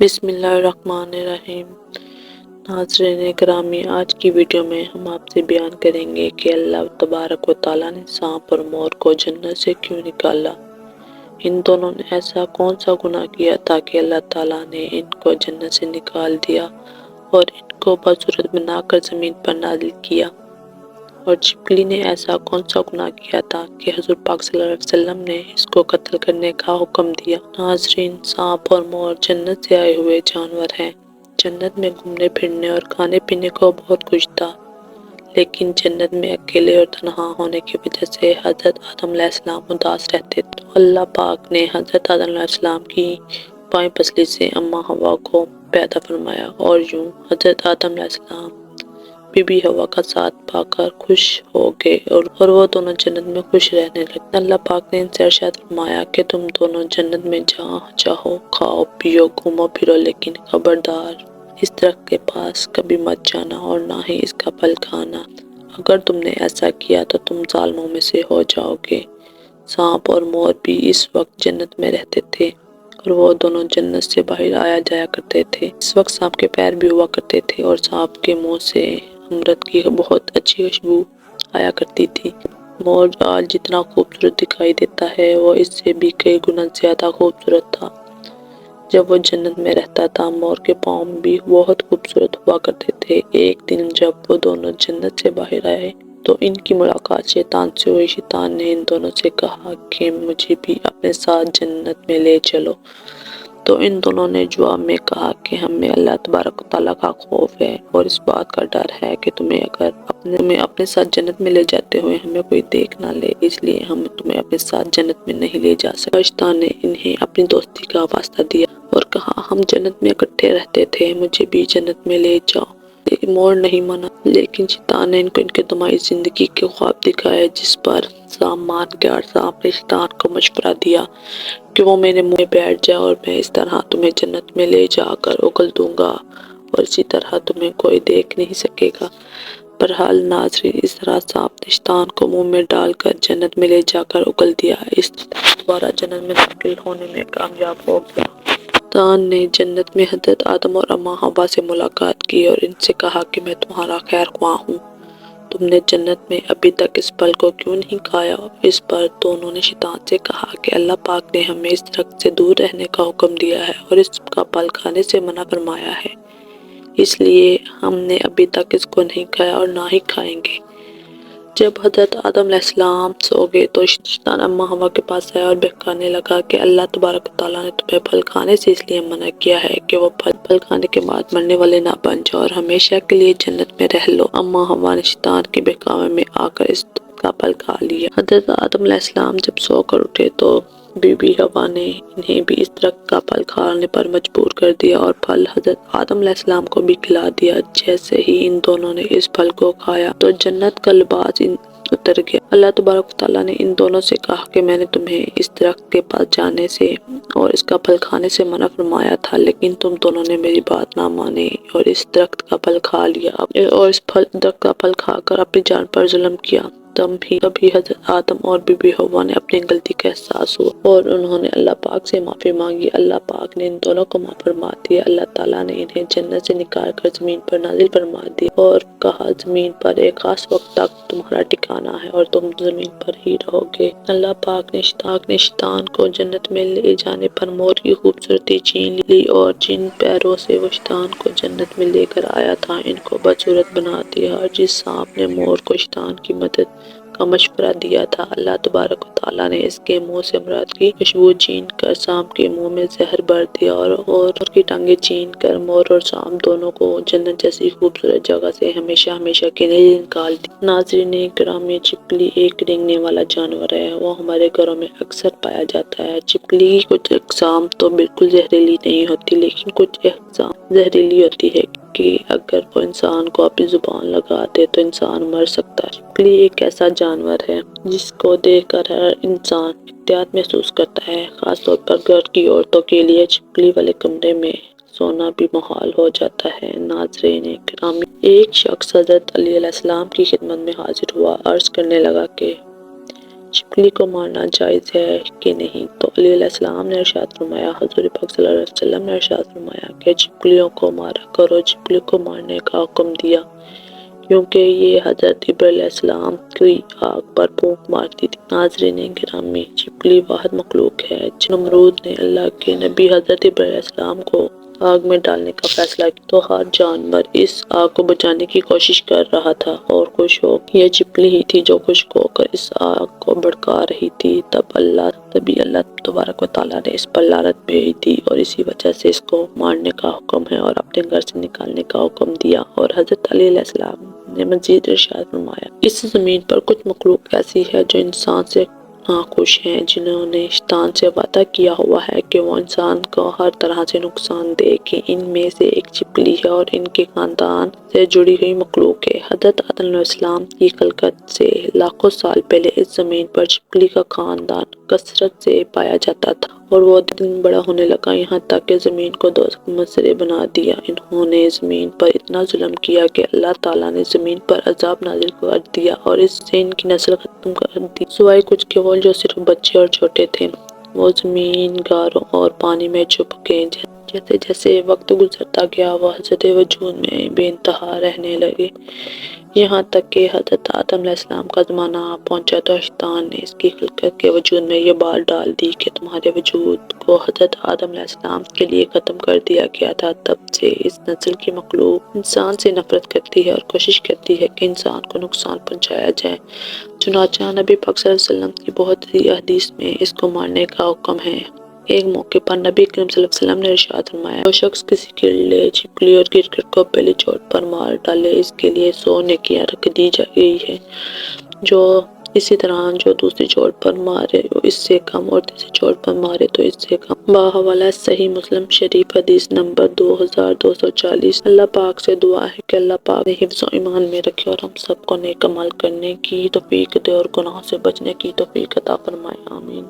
بسم اللہ الرحمن الرحیم۔ ناظرین گرامی، آج کی ویڈیو میں ہم آپ سے بیان کریں گے کہ اللہ تبارک و تعالیٰ نے سانپ اور مور کو جنت سے کیوں نکالا۔ ان دونوں نے ایسا کون سا گناہ کیا تھا کہ اللہ تعالیٰ نے ان کو جنت سے نکال دیا اور ان کو بدصورت بنا کر زمین پر نازل کیا؟ اور چپکلی نے ایسا کون سا گناہ کیا تھا کہ حضور پاک صلی اللہ علیہ وسلم نے اس کو قتل کرنے کا حکم دیا؟ ناظرین، سانپ اور مور جنت سے آئے ہوئے جانور ہیں۔ جنت میں گھومنے پھرنے اور کھانے پینے کو بہت کچھ تھا، لیکن جنت میں اکیلے اور تنہا ہونے کی وجہ سے حضرت آدم علیہ السلام اداس رہتے تھے۔ تو اللہ پاک نے حضرت آدم علیہ السلام کی بائیں پسلی سے اماں حوا کو پیدا فرمایا، اور یوں حضرت آدم علیہ السلام بی بی حوا کا ساتھ پا کر خوش ہو گئے اور وہ دونوں جنت میں خوش رہنے لگے۔ اللہ پاک نے ان سے ارشاد فرمایا کہ تم دونوں جنت میں جہاں چاہو کھاؤ پیو گھومو پھرو، لیکن خبردار اس درخت کے پاس کبھی مت جانا اور نہ ہی اس کا پھل کھانا۔ اگر تم نے ایسا کیا تو تم ظالموں میں سے ہو جاؤ گے۔ سانپ اور مور بھی اس وقت جنت میں رہتے تھے اور وہ دونوں جنت سے باہر آیا جایا کرتے تھے۔ اس وقت سانپ کے پیر بھی ہوا کرتے تھے اور سانپ کے منہ سے امرت کی بہت اچھی خوشبو آیا کرتی تھی۔ مور آج جتنا خوبصورت دکھائی دیتا ہے، وہ اس سے بھی کئی گنا زیادہ خوبصورت تھا۔ جب وہ جنت میں رہتا تھا، مور کے پاؤں بھی بہت خوبصورت ہوا کرتے تھے۔ ایک دن جب وہ دونوں جنت سے باہر آئے تو ان کی ملاقات شیطان سے ہوئی۔ شیطان نے ان دونوں سے کہا کہ مجھے بھی اپنے ساتھ جنت میں لے چلو۔ تو ان دونوں نے جواب میں کہا کہ ہمیں اللہ تبارک و تعالیٰ کا خوف ہے اور اس بات کا ڈر ہے کہ تمہیں اپنے ساتھ جنت میں لے جاتے ہوئے ہمیں کوئی دیکھ نہ لے، اس لیے ہم تمہیں اپنے ساتھ جنت میں نہیں لے جا سکتے۔ شیطان نے انہیں اپنی دوستی کا واسطہ دیا اور کہا ہم جنت میں اکٹھے رہتے تھے، مجھے بھی جنت میں لے جاؤ۔ لیکن مور نہیں مانا، لیکن شیطان نے ان کو ان کے دمائی زندگی کے خواب دکھائے، جس پر سانپ مان گیا اور سانپ نے شیطان کو مشورہ دیا کہ وہ میرے منہ میں بیٹھ جائے اور میں اس طرح تمہیں جنت میں لے جا کر اگل دوں گا اور اسی طرح تمہیں کوئی دیکھ نہیں سکے گا۔ بہرحال ناظرین، اس طرح سانپ نے شیطان کو منہ میں ڈال کر جنت میں لے جا کر اگل دیا۔ اس دوبارہ جنت میں داخل ہونے میں کامیاب ہو گیا۔ شیطان نے جنت میں حضرت آدم اور اماں حوا سے ملاقات کی اور ان سے کہا کہ میں تمہارا خیر خواہ ہوں، تم نے جنت میں ابھی تک اس پھل کو کیوں نہیں کھایا؟ اس پر دونوں نے شیطان سے کہا کہ اللہ پاک نے ہمیں اس درخت سے دور رہنے کا حکم دیا ہے اور اس کا پھل کھانے سے منع فرمایا ہے، اس لیے ہم نے ابھی تک اس کو نہیں کھایا اور نہ ہی کھائیں گے۔ جب حضرت آدم علیہ السلام سو گئے تو شیطان اماں حوا کے پاس آیا اور بہکانے لگا کہ اللہ تبارک و تعالیٰ نے تمہیں پھل کھانے سے اس لیے منع کیا ہے کہ وہ پھل کھانے کے بعد مرنے والے نہ بن جاؤ اور ہمیشہ کے لیے جنت میں رہ لو۔ اماں حوا نے شیطان کے بہکاوے میں آ کر اس کا پھل کھا لیا۔ حضرت آدم علیہ السلام جب سو کر اٹھے تو بی بی حوا نے انہیں بھی اس درخت کا پھل کھانے پر مجبور کر دیا اور پھل حضرت آدم علیہ السلام کو بھی کھلا دیا۔ جیسے ہی ان دونوں نے اس پھل کو کھایا تو جنت کا لباس اتر گیا۔ اللہ تبارک و تعالیٰ نے ان دونوں سے کہا کہ میں نے تمہیں اس درخت کے پاس جانے سے اور اس کا پھل کھانے سے منع فرمایا تھا، لیکن تم دونوں نے میری بات نہ مانی اور اس درخت کا پھل کھا لیا اور اس درخت کا پھل کھا کر اپنی جان پر ظلم کیا۔ تبھی حضرت آدم اور بی بی حوا نے اپنی غلطی کا احساس ہوا اور انہوں نے اللہ پاک سے معافی مانگی۔ اللہ پاک نے ان دونوں کو معاف فرما دیا۔ اللہ تعالیٰ نے انہیں جنت سے نکال کر زمین پر نازل فرما دیا اور کہا زمین پر ایک خاص وقت تک تمہارا ٹھکانہ ہے اور تم زمین پر ہی رہو گے۔ اللہ پاک نے شیطان کو جنت میں لے جانے پر مور کی خوبصورتی چھین لی اور جن پیروں سے وہ شیطان کو جنت میں لے کر آیا تھا ان کو بدصورت بنا دیا۔ اور جس سانپ نے مور کو شیطان کی مدد کا مشورہ دیا تھا، اللہ تبارک و تعالیٰ نے اس کے منہ سے امرت کی خوشبو چھین کر سانپ کے منہ میں زہر بھر دیا اور اس کی ٹانگیں چھین کر مور اور سانپ دونوں کو جنت جیسی خوبصورت جگہ سے ہمیشہ ہمیشہ کے لیے نکال دیا۔ ناظرین گرامی، چپکلی ایک رینگنے والا جانور ہے، وہ ہمارے گھروں میں اکثر پایا جاتا ہے۔ چپکلی کی کچھ اقسام تو بالکل زہریلی نہیں ہوتی، لیکن کچھ اقسام زہریلی ہوتی ہے کہ اگر وہ انسان کو اپنی زبان لگا دے تو انسان مر سکتا ہے۔ چپکلی ایک ایسا جانور ہے جس کو دیکھ کر ہر انسان احتیاط محسوس کرتا ہے، خاص طور پر گھر کی عورتوں کے لیے چپکلی والے کمرے میں سونا بھی محال ہو جاتا ہے۔ ناظرین گرامی، ایک شخص حضرت علی علیہ السلام کی خدمت میں حاضر ہوا، عرض کرنے لگا کہ چپکلی کو مارنا جائز ہے کہ نہیں؟ تو علیہ السلام نے ارشاد فرمایا، حضور پاک صلی اللہ علیہ وسلم نے ارشاد فرمایا کہ چپکلیوں کو مارا کرو۔ چپکلی کو مارنے کا حکم دیا کیونکہ یہ حضرت ابراہیم علیہ السلام کی آگ پر پھونک مارتی تھی۔ ناظرین گرامی، چپکلی واحد مخلوق ہے جب نمرود نے اللہ کے نبی حضرت ابراہیم علیہ السلام کو آگ میں ڈالنے کا فیصلہ کیا تو ہر جانور اس آگ کو بجھانے کی کوشش کر رہا تھا اور خوش ہو یہ چپکلی ہی تھی جو خوش ہو کر اس آگ کو بھڑکا رہی تھی۔ تبھی اللہ تبارک و تعالیٰ نے اس پر لعنت بھیج دی اور اسی وجہ سے اس کو مارنے کا حکم ہے اور اپنے گھر سے نکالنے کا حکم دیا۔ اور حضرت علی علیہ السلام نے مزید ارشاد فرمایا، اس زمین پر کچھ مخلوق ایسی ہے جو انسان سے ناخوش ہیں، جنہوں نے شیطان سے وعدہ کیا ہوا ہے کہ وہ انسان کو ہر طرح سے نقصان دے گی۔ ان میں سے ایک چپکلی ہے اور ان کے خاندان سے جڑی ہوئی مخلوق ہے۔ حضرت آدم علیہ السلام کی خلقت سے لاکھوں سال پہلے اس زمین پر چپکلی کا خاندان کثرت سے پایا جاتا تھا اور وہ دن بڑا ہونے لگا، یہاں تک کہ زمین کو دوزخ کا مظہر بنا دیا۔ انہوں نے زمین پر اتنا ظلم کیا کہ اللہ تعالیٰ نے زمین پر عذاب نازل کر دیا اور اس سے ان کی نسل ختم کر دی، سوائے کچھ کے وہ جو صرف بچے اور چھوٹے تھے۔ وہ زمین، غاروں اور پانی میں چھپ گئے۔ جیسے جیسے وقت گزرتا گیا وہ حضرت وجود میں بے انتہا رہنے لگے، یہاں تک کہ حضرت آدم علیہ السلام کا زمانہ آ پہنچا تو شیطان نے اس کی خلقت کے وجود میں یہ بات ڈال دی کہ تمہارے وجود کو حضرت آدم علیہ السلام کے لیے ختم کر دیا گیا تھا۔ تب سے اس نسل کی مخلوق انسان سے نفرت کرتی ہے اور کوشش کرتی ہے کہ انسان کو نقصان پہنچایا جائے۔ چنانچہ نبی پاک صلی اللہ علیہ وسلم کی بہت سی احادیث میں اس کو مارنے کا حکم ہے۔ ایک موقع پر نبی کریم صلی اللہ علیہ وسلم نے ارشاد فرمایا، جو شخص کسی کیڑے، چھپکلی اور کرکٹ کو پہلی چوٹ پر مار ڈالے اس کے لیے 100 نیکیاں رکھ دی گئی ہیں، اسی طرح جو دوسری چوٹ پر مارے وہ اس سے کم اور تیسری چوٹ پر مارے تو اس سے کم۔ باحوالہ صحیح مسلم شریف حدیث نمبر 2240۔ اللہ پاک سے دعا ہے کہ اللہ پاک نے حفظ و ایمان میں رکھے اور ہم سب کو نیک عمل کرنے کی توفیق دے اور گناہوں سے بچنے کی توفیق عطا فرمائے، آمین۔